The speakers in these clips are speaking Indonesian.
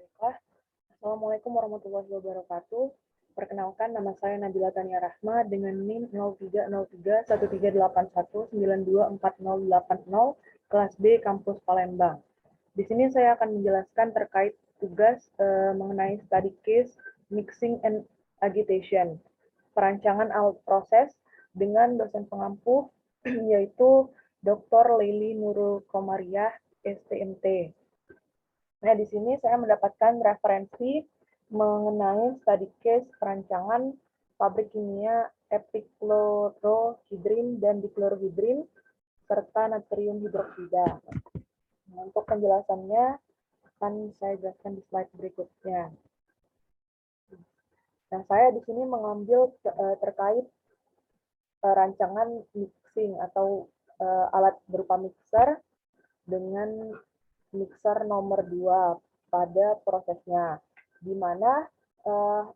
Barakah. Assalamualaikum warahmatullahi wabarakatuh. Perkenalkan, nama saya Nabila Tania Rahma dengan NIM 0303-1381-924080 kelas B Kampus Palembang. Di sini saya akan menjelaskan terkait tugas mengenai study case mixing and agitation, perancangan alat proses dengan dosen pengampu yaitu Dr. Leili Nurul Komariah, STMT. Nah, di sini saya mendapatkan referensi mengenai study case perancangan pabrik kimia epichlorohydrin dan dichlorohydrin serta natrium hidroksida. Nah, untuk penjelasannya akan saya jelaskan di slide berikutnya. Nah, saya di sini mengambil terkait rancangan mixing atau alat berupa mixer dengan mixer nomor 2 pada prosesnya, di mana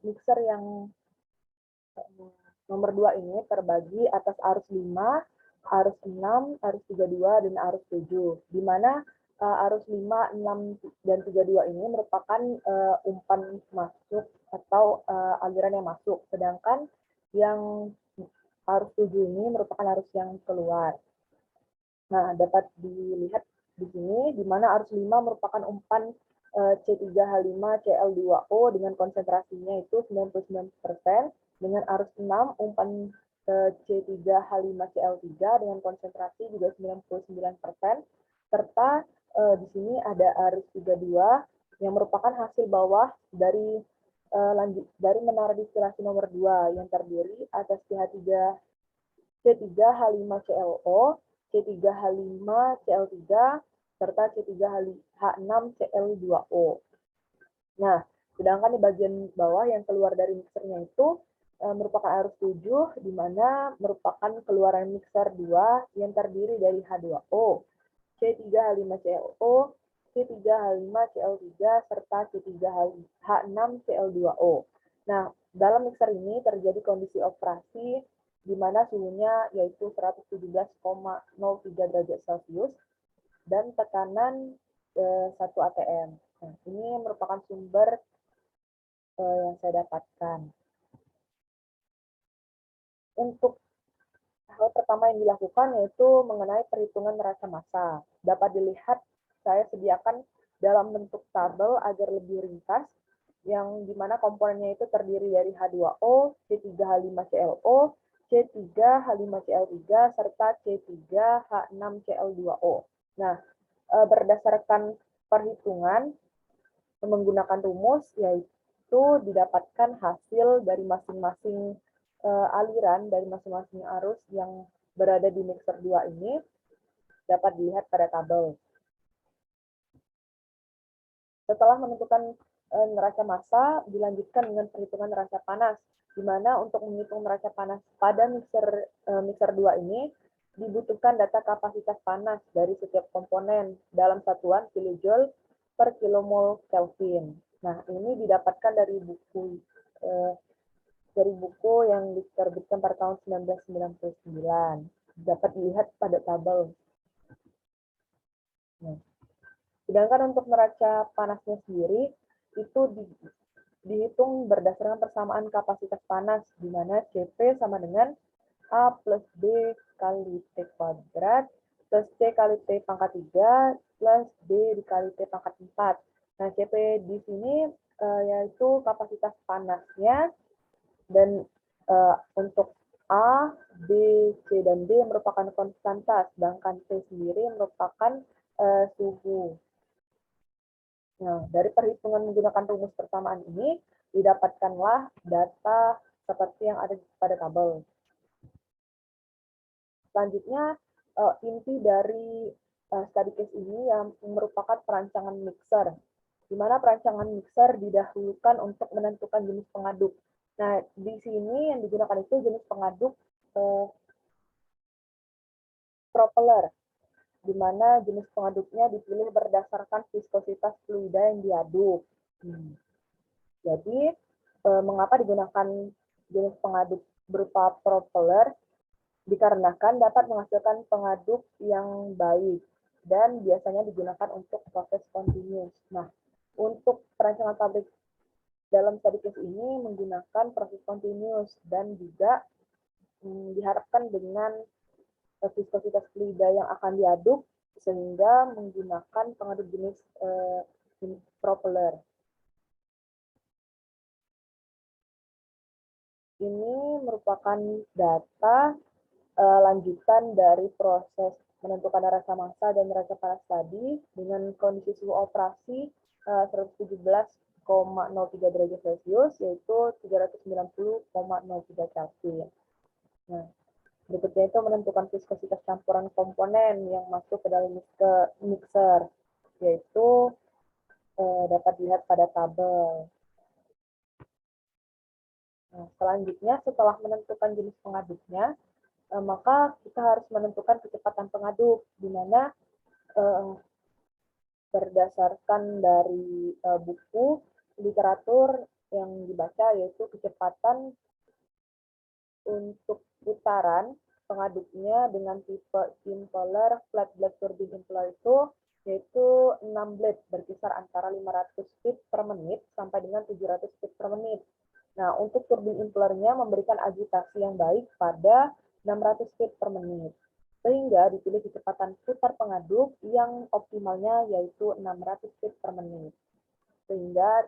mixer yang nomor 2 ini terbagi atas arus 5, arus 6, arus 32, dan arus 7, di mana arus 5, 6, dan 32 ini merupakan umpan masuk atau aliran yang masuk, sedangkan yang arus 7 ini merupakan arus yang keluar. Nah, dapat dilihat di sini, di mana arus 5 merupakan umpan C3H5Cl2O dengan konsentrasinya itu 99%, dengan arus 6 umpan C3H5Cl3 dengan konsentrasi juga 99%, serta di sini ada arus 32 yang merupakan hasil bawah dari menara distilasi nomor 2 yang terdiri atas C3H5ClO, C3H5Cl3, serta C3H6Cl2O. Nah, sedangkan di bagian bawah yang keluar dari mixernya itu merupakan arus 7, di mana merupakan keluaran mixer 2 yang terdiri dari H2O, C3H5ClO, C3H5Cl3, serta C3H6Cl2O. Nah, dalam mixer ini terjadi kondisi operasi di mana suhunya yaitu 117,03 derajat Celcius dan tekanan 1 atm. Nah, ini merupakan sumber yang saya dapatkan. Untuk hal pertama yang dilakukan yaitu mengenai perhitungan neraca massa. Dapat dilihat saya sediakan dalam bentuk tabel agar lebih ringkas, yang dimana komponennya itu terdiri dari H2O, C3H5ClO, C3H5Cl3, serta C3H6Cl2O. Nah, berdasarkan perhitungan menggunakan rumus, yaitu didapatkan hasil dari masing-masing aliran, dari masing-masing arus yang berada di mixer 2 ini, dapat dilihat pada tabel. Setelah menentukan neraca massa, dilanjutkan dengan perhitungan neraca panas, di mana untuk menghitung neraca panas pada mixer 2 ini dibutuhkan data kapasitas panas dari setiap komponen dalam satuan kilojoule per kilomol Kelvin. Nah, ini didapatkan dari buku yang diterbitkan pada tahun 1999. Dapat dilihat pada tabel. Nah, sedangkan untuk neraca panasnya sendiri itu dihitung berdasarkan persamaan kapasitas panas, di mana Cp sama dengan A plus B kali T kuadrat plus C kali T pangkat 3 plus D dikali T pangkat 4. Nah, Cp di sini yaitu kapasitas panasnya, dan untuk A, B, C, dan D merupakan konstanta, sedangkan T sendiri merupakan suhu. Nah, dari perhitungan menggunakan rumus persamaan ini, didapatkanlah data seperti yang ada pada tabel. Selanjutnya, inti dari study case ini yang merupakan perancangan mixer, di mana perancangan mixer didahulukan untuk menentukan jenis pengaduk. Nah, di sini yang digunakan itu jenis pengaduk propeller, di mana jenis pengaduknya dipilih berdasarkan viskositas fluida yang diaduk. Jadi, mengapa digunakan jenis pengaduk berupa propeller? Dikarenakan dapat menghasilkan pengaduk yang baik dan biasanya digunakan untuk proses continuous. Nah, Untuk perancangan pabrik dalam study case ini menggunakan proses continuous dan juga diharapkan dengan viskositas fluida yang akan diaduk sehingga menggunakan pengaduk jenis propeller. Ini merupakan data lanjutan dari proses menentukan neraca massa dan neraca panas tadi dengan kondisi suhu operasi 117,03 derajat Celcius yaitu 390,03 Kelvin. Nah, berikutnya itu menentukan viskositas campuran komponen yang masuk ke dalam mixer, yaitu dapat dilihat pada tabel. Nah, selanjutnya setelah menentukan jenis pengaduknya, maka kita harus menentukan kecepatan pengaduk, di mana berdasarkan dari buku literatur yang dibaca yaitu kecepatan untuk putaran pengaduknya dengan tipe impeller flat blade turbine impeller itu yaitu 6 blade berkisar antara 500 feet per menit sampai dengan 700 feet per menit. Nah, untuk turbin impellernya memberikan agitasi yang baik pada 600 feet per menit. Sehingga dipilih kecepatan putar pengaduk yang optimalnya yaitu 600 feet per menit. Sehingga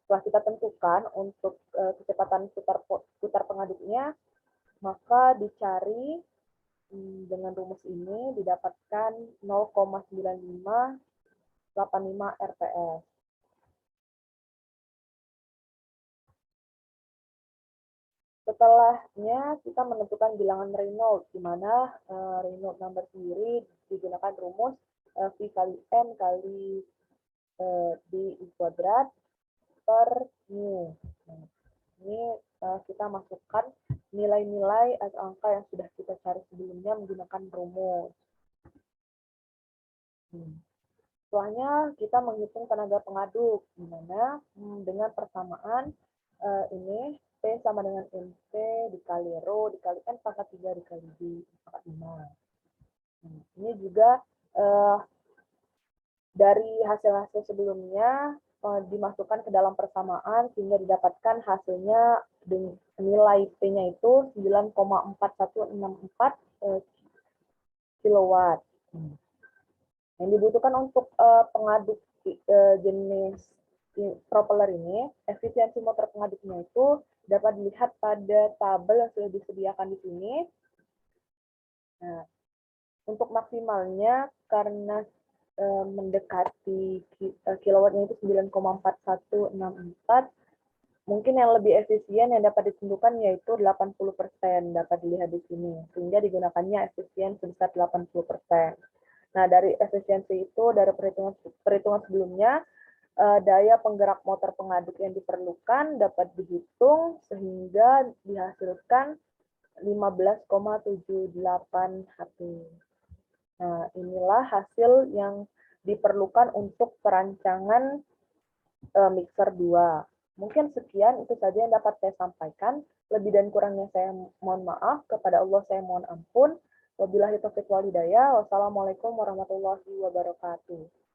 setelah kita tentukan untuk kecepatan putar pengaduknya, maka dicari dengan rumus ini didapatkan 0,9585 rps. Setelahnya kita menentukan bilangan Reynolds, di mana Reynolds number sendiri digunakan rumus V kali N kali D kuadrat per mu. Nah, ini kita masukkan nilai-nilai atau angka yang sudah kita cari sebelumnya menggunakan rumus. Setelahnya kita menghitung tenaga pengaduk, di mana dengan persamaan ini P sama dengan MC dikali Rho dikali N pangkat 3 dikali D pangkat 5. Ini juga dari hasil-hasil sebelumnya dimasukkan ke dalam persamaan sehingga didapatkan hasilnya dengan nilai P-nya itu 9,4164 kilowatt. Yang dibutuhkan untuk pengaduk jenis propeller ini, efisiensi motor pengaduknya itu dapat dilihat pada tabel yang sudah disediakan di sini. Nah, untuk maksimalnya karena mendekati kilowattnya itu 9,4164, mungkin yang lebih efisien yang dapat ditentukan yaitu 80%, dapat dilihat di sini, sehingga digunakannya efisien sebesar 80%. Nah, dari efisiensi itu, dari perhitungan sebelumnya, daya penggerak motor pengaduk yang diperlukan dapat dihitung sehingga dihasilkan 15,78 HP. Nah, inilah hasil yang diperlukan untuk perancangan mixer 2. Mungkin sekian, itu saja yang dapat saya sampaikan. Lebih dan kurangnya saya mohon maaf. Kepada Allah saya mohon ampun. Wabillahi taufiq wal hidayah. Wassalamualaikum warahmatullahi wabarakatuh.